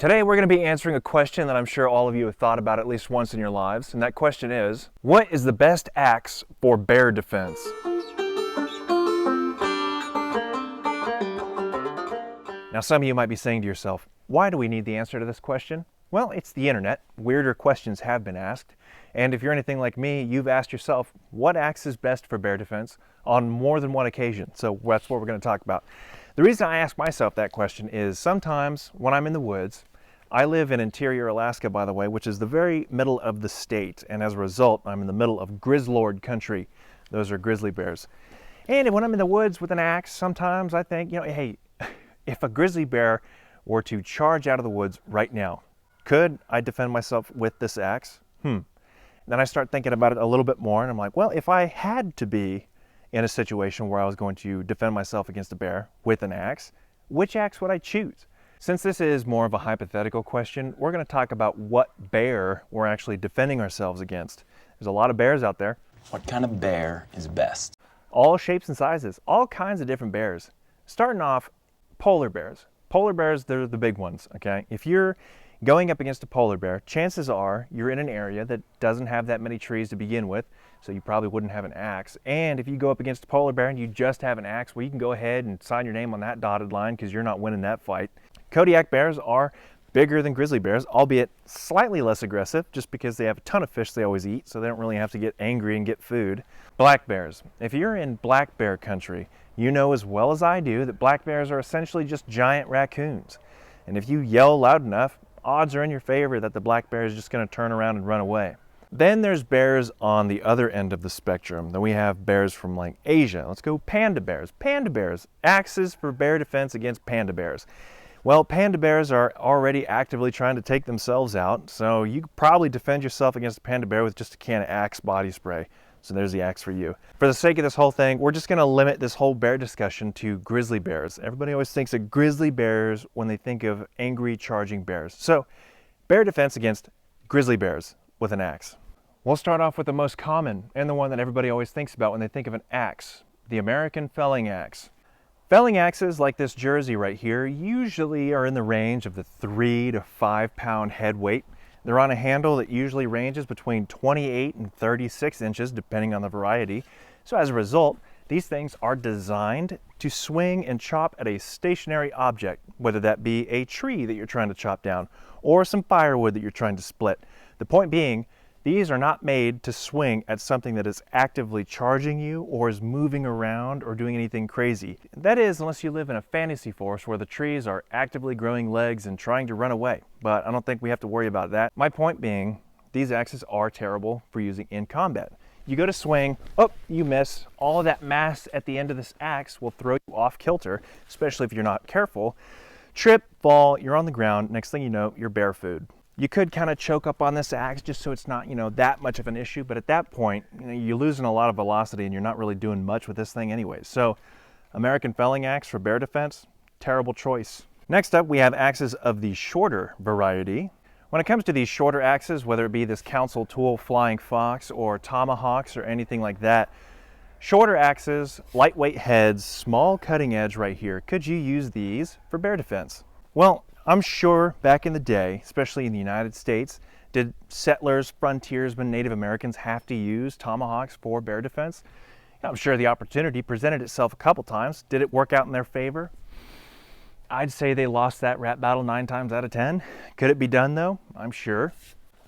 Today we're going to be answering a question that I'm sure all of you have thought about at least once in your lives, and that question is, what is the best axe for bear defense? Now some of you might be saying to yourself, why do we need the answer to this question? Well, it's the internet. Weirder questions have been asked, and if you're anything like me, you've asked yourself, what axe is best for bear defense on more than one occasion, so that's what we're going to talk about. The reason I ask myself that question is sometimes when I'm in the woods, I live in interior Alaska, by the way, which is the very middle of the state, and as a result, I'm in the middle of grizzlord country. Those are grizzly bears. And when I'm in the woods with an axe, sometimes I think, hey, if a grizzly bear were to charge out of the woods right now, could I defend myself with this axe? Then I start thinking about it a little bit more, and I'm like, well, if I had to be in a situation where I was going to defend myself against a bear with an axe, which axe would I choose? Since this is more of a hypothetical question, we're going to talk about what bear we're actually defending ourselves against. There's a lot of bears out there. What kind of bear is best? All shapes and sizes, all kinds of different bears. Starting off, polar bears. Polar bears, they're the big ones, okay? If you're going up against a polar bear, chances are you're in an area that doesn't have that many trees to begin with, so you probably wouldn't have an axe. And if you go up against a polar bear and you just have an axe, well, you can go ahead and sign your name on that dotted line because you're not winning that fight. Kodiak bears are bigger than grizzly bears, albeit slightly less aggressive just because they have a ton of fish they always eat, so they don't really have to get angry and get food. Black bears. If you're in black bear country, you know as well as I do that black bears are essentially just giant raccoons. And if you yell loud enough, odds are in your favor that the black bear is just going to turn around and run away. Then there's bears on the other end of the spectrum. Then we have bears from like Asia. Let's go panda bears. Panda bears, axes for bear defense against panda bears. Well, panda bears are already actively trying to take themselves out, so you could probably defend yourself against a panda bear with just a can of Axe body spray. So there's the axe for you. For the sake of this whole thing, we're just going to limit this whole bear discussion to grizzly bears. Everybody always thinks of grizzly bears when they think of angry charging bears. So bear defense against grizzly bears with an axe. We'll start off with the most common and the one that everybody always thinks about when they think of an axe, the American felling axe. Felling axes like this Jersey right here usually are in the range of the 3 to 5 pound head weight. They're on a handle that usually ranges between 28 and 36 inches depending on the variety. So as a result, these things are designed to swing and chop at a stationary object, whether that be a tree that you're trying to chop down or some firewood that you're trying to split. The point being, these are not made to swing at something that is actively charging you or is moving around or doing anything crazy. That is, unless you live in a fantasy forest where the trees are actively growing legs and trying to run away. But I don't think we have to worry about that. My point being, these axes are terrible for using in combat. You go to swing, you miss. All of that mass at the end of this axe will throw you off kilter, especially if you're not careful. Trip, fall, you're on the ground. Next thing you know, you're bear food. You could kind of choke up on this axe just so it's not, that much of an issue. But at that point, you're losing a lot of velocity and you're not really doing much with this thing anyways. So American felling axe for bear defense, terrible choice. Next up, we have axes of the shorter variety. When it comes to these shorter axes, whether it be this council tool flying fox or tomahawks or anything like that, shorter axes, lightweight heads, small cutting edge right here, could you use these for bear defense? Well, I'm sure back in the day, especially in the United States, did settlers, frontiersmen, Native Americans have to use tomahawks for bear defense? I'm sure the opportunity presented itself a couple times. Did it work out in their favor? I'd say they lost that rap battle 9 times out of 10. Could it be done though? I'm sure.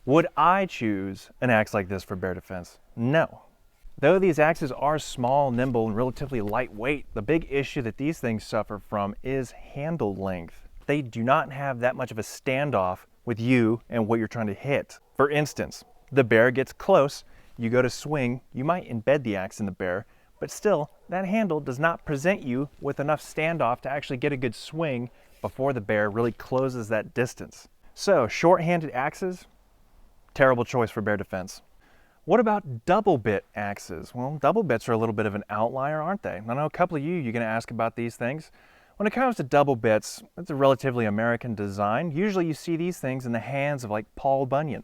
Would I choose an axe like this for bear defense? No. Though these axes are small, nimble, and relatively lightweight, the big issue that these things suffer from is handle length. They do not have that much of a standoff with you and what you're trying to hit. For instance, the bear gets close, you go to swing, you might embed the axe in the bear, but still, that handle does not present you with enough standoff to actually get a good swing before the bear really closes that distance. So, short-handed axes, terrible choice for bear defense. What about double bit axes? Well, double bits are a little bit of an outlier, aren't they? I know a couple of you're going to ask about these things. When it comes to double bits, it's a relatively American design. Usually you see these things in the hands of like Paul Bunyan.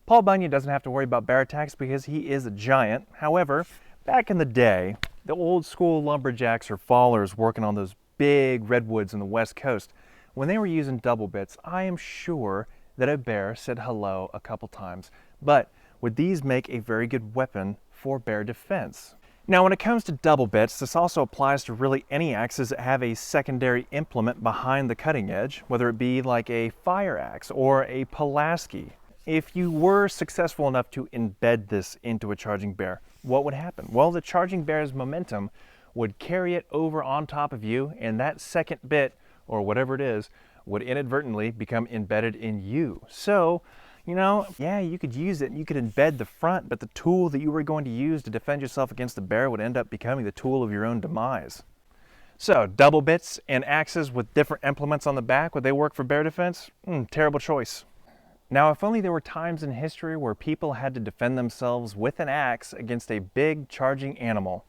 Paul Bunyan doesn't have to worry about bear attacks because he is a giant. However, back in the day, the old school lumberjacks or fallers working on those big redwoods in the West Coast, when they were using double bits, I am sure that a bear said hello a couple times. But would these make a very good weapon for bear defense? Now, when it comes to double bits, this also applies to really any axes that have a secondary implement behind the cutting edge, whether it be like a fire axe or a Pulaski. If you were successful enough to embed this into a charging bear, what would happen? Well, the charging bear's momentum would carry it over on top of you, and that second bit, or whatever it is, would inadvertently become embedded in you. So, yeah, you could use it and you could embed the front, but the tool that you were going to use to defend yourself against the bear would end up becoming the tool of your own demise. So, double bits and axes with different implements on the back, would they work for bear defense? Terrible choice. Now, if only there were times in history where people had to defend themselves with an axe against a big charging animal.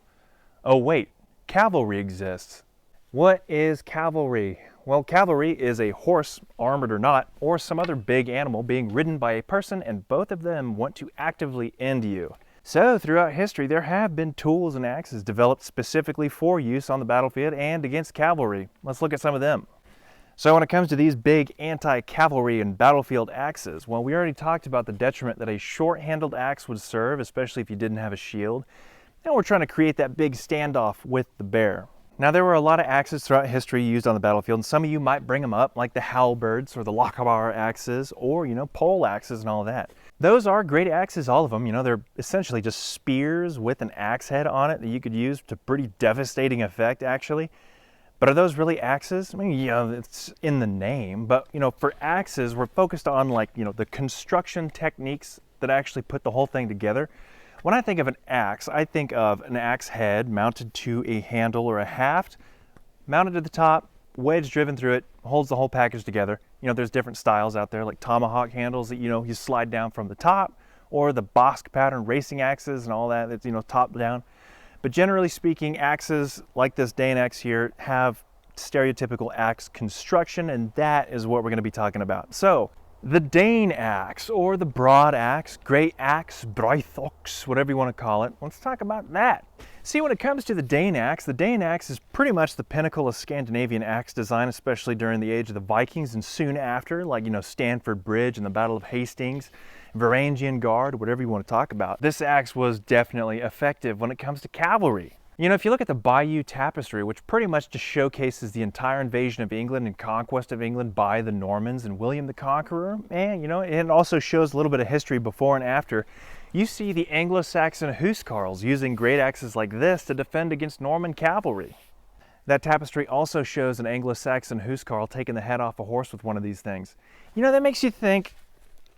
Oh wait, cavalry exists. What is cavalry? Well, cavalry is a horse, armored or not, or some other big animal being ridden by a person, and both of them want to actively end you. So, throughout history, there have been tools and axes developed specifically for use on the battlefield and against cavalry. Let's look at some of them. So when it comes to these big anti-cavalry and battlefield axes, well, we already talked about the detriment that a short-handled axe would serve, especially if you didn't have a shield. Now we're trying to create that big standoff with the bear. Now, there were a lot of axes throughout history used on the battlefield, and some of you might bring them up, like the halberds or the Lochaber axes, or, pole axes and all that. Those are great axes, all of them. They're essentially just spears with an axe head on it that you could use to pretty devastating effect, actually. But are those really axes? I mean, yeah, it's in the name, but, for axes, we're focused on, the construction techniques that actually put the whole thing together. When I think of an axe, I think of an axe head mounted to a handle or a haft, mounted to the top, wedge driven through it, holds the whole package together. There's different styles out there, like tomahawk handles that, you slide down from the top, or the Bosque pattern racing axes and all that, that's, top down. But generally speaking, axes like this Dane axe here have stereotypical axe construction, and that is what we're going to be talking about. So, the Dane axe, or the broad axe, great axe, breithox, whatever you want to call it. Let's talk about that. See, when it comes to the Dane axe is pretty much the pinnacle of Scandinavian axe design, especially during the age of the Vikings and soon after, like, Stanford Bridge and the Battle of Hastings, Varangian Guard, whatever you want to talk about. This axe was definitely effective when it comes to cavalry. If you look at the Bayeux Tapestry, which pretty much just showcases the entire invasion of England and conquest of England by the Normans and William the Conqueror, and, it also shows a little bit of history before and after. You see the Anglo-Saxon huscarls using great axes like this to defend against Norman cavalry. That tapestry also shows an Anglo-Saxon huscarl taking the head off a horse with one of these things. That makes you think,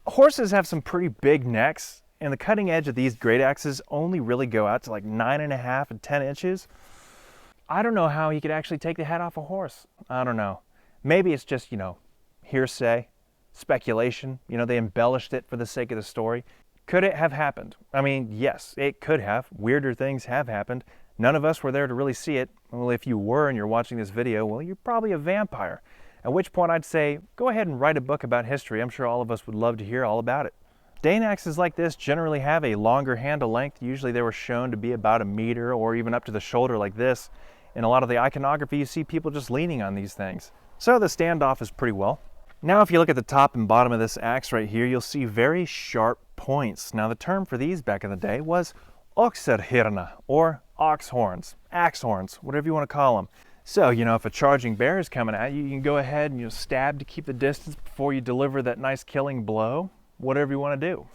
horses have some pretty big necks, and the cutting edge of these great axes only really go out to like 9.5 and 10 inches. I don't know how he could actually take the head off a horse. I don't know. Maybe it's just, hearsay, speculation. They embellished it for the sake of the story. Could it have happened? I mean, yes, it could have. Weirder things have happened. None of us were there to really see it. Well, if you were and you're watching this video, well, you're probably a vampire. At which point I'd say, go ahead and write a book about history. I'm sure all of us would love to hear all about it. Dane axes like this generally have a longer handle length. Usually they were shown to be about a meter or even up to the shoulder like this. In a lot of the iconography, you see people just leaning on these things. So the standoff is pretty well. Now if you look at the top and bottom of this axe right here, you'll see very sharp points. Now the term for these back in the day was oxerhirna, or ox horns, axe horns, whatever you want to call them. So, if a charging bear is coming at you, you can go ahead and stab to keep the distance before you deliver that nice killing blow. Whatever you want to do.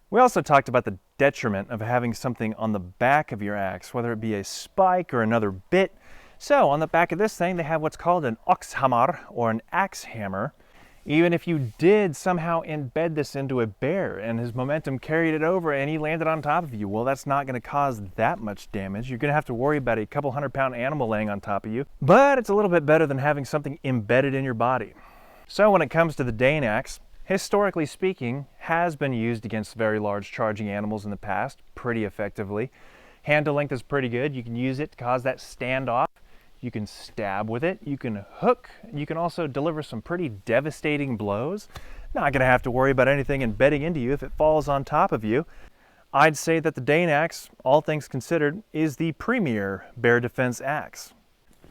We also talked about the detriment of having something on the back of your axe, whether it be a spike or another bit. So on the back of this thing, they have what's called an oxhammer, or an axe hammer. Even if you did somehow embed this into a bear and his momentum carried it over and he landed on top of you, well, that's not going to cause that much damage. You're going to have to worry about a couple 100-pound animal laying on top of you, but it's a little bit better than having something embedded in your body. So when it comes to the Dane axe, historically speaking, has been used against very large charging animals in the past pretty effectively. Handle length is pretty good. You can use it to cause that standoff. You can stab with it. You can hook. You can also deliver some pretty devastating blows. Not going to have to worry about anything embedding into you if it falls on top of you. I'd say that the Dane axe, all things considered, is the premier bear defense axe.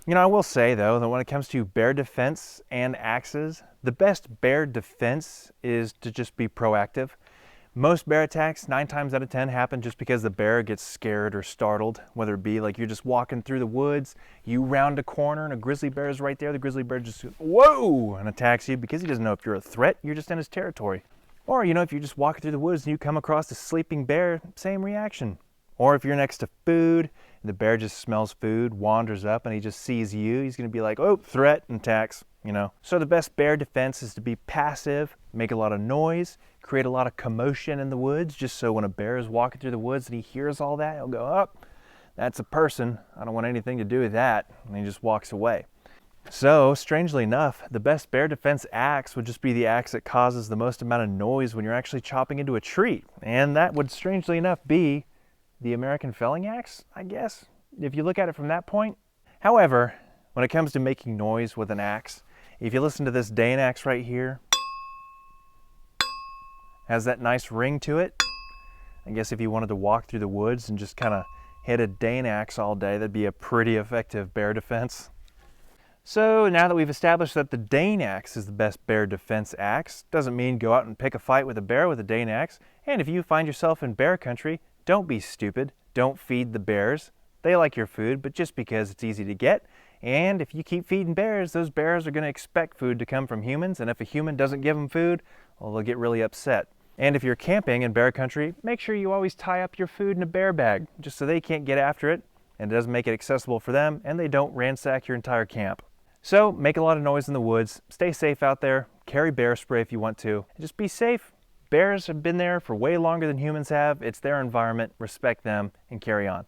You know, I will say though that when it comes to bear defense and axes, the best bear defense is to just be proactive. Most bear attacks, 9 times out of 10, happen just because the bear gets scared or startled, whether it be like you're just walking through the woods, you round a corner and a grizzly bear is right there. The grizzly bear just goes, whoa, and attacks you because he doesn't know if you're a threat, you're just in his territory. Or, you know, if you're just walking through the woods and you come across a sleeping bear, same reaction. Or if you're next to food, and the bear just smells food, wanders up, and he just sees you, he's going to be like, oh, threat, and attacks, you know. So the best bear defense is to be passive, make a lot of noise, create a lot of commotion in the woods, just so when a bear is walking through the woods and he hears all that, he'll go, oh, that's a person. I don't want anything to do with that. And he just walks away. So, strangely enough, the best bear defense axe would just be the axe that causes the most amount of noise when you're actually chopping into a tree. And that would, strangely enough, be the American felling axe, I guess, if you look at it from that point. However, when it comes to making noise with an axe, if you listen to this Dane axe right here, has that nice ring to it. I guess if you wanted to walk through the woods and just kind of hit a Dane axe all day, that'd be a pretty effective bear defense. So now that we've established that the Dane axe is the best bear defense axe, doesn't mean go out and pick a fight with a bear with a Dane axe. And if you find yourself in bear country, don't be stupid. Don't feed the bears. They like your food, but just because it's easy to get. And if you keep feeding bears, those bears are going to expect food to come from humans. And if a human doesn't give them food, well, they'll get really upset. And if you're camping in bear country, make sure you always tie up your food in a bear bag, just so they can't get after it, and it doesn't make it accessible for them, and they don't ransack your entire camp. So make a lot of noise in the woods, stay safe out there, carry bear spray if you want to, and just be safe. Bears have been there for way longer than humans have. It's their environment, respect them, and carry on.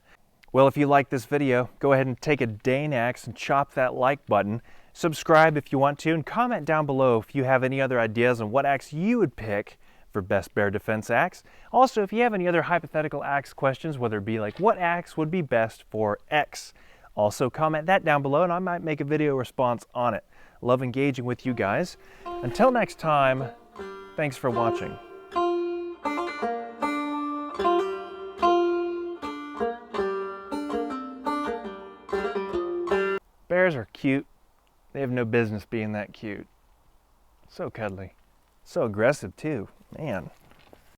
Well, if you like this video, go ahead and take a Dane axe and chop that like button. Subscribe if you want to, and comment down below if you have any other ideas on what axe you would pick for best bear defense axe. Also, if you have any other hypothetical axe questions, whether it be like what axe would be best for X, also comment that down below and I might make a video response on it. Love engaging with you guys. Until next time, thanks for watching. Bears are cute. They have no business being that cute. So cuddly. So aggressive too. Man.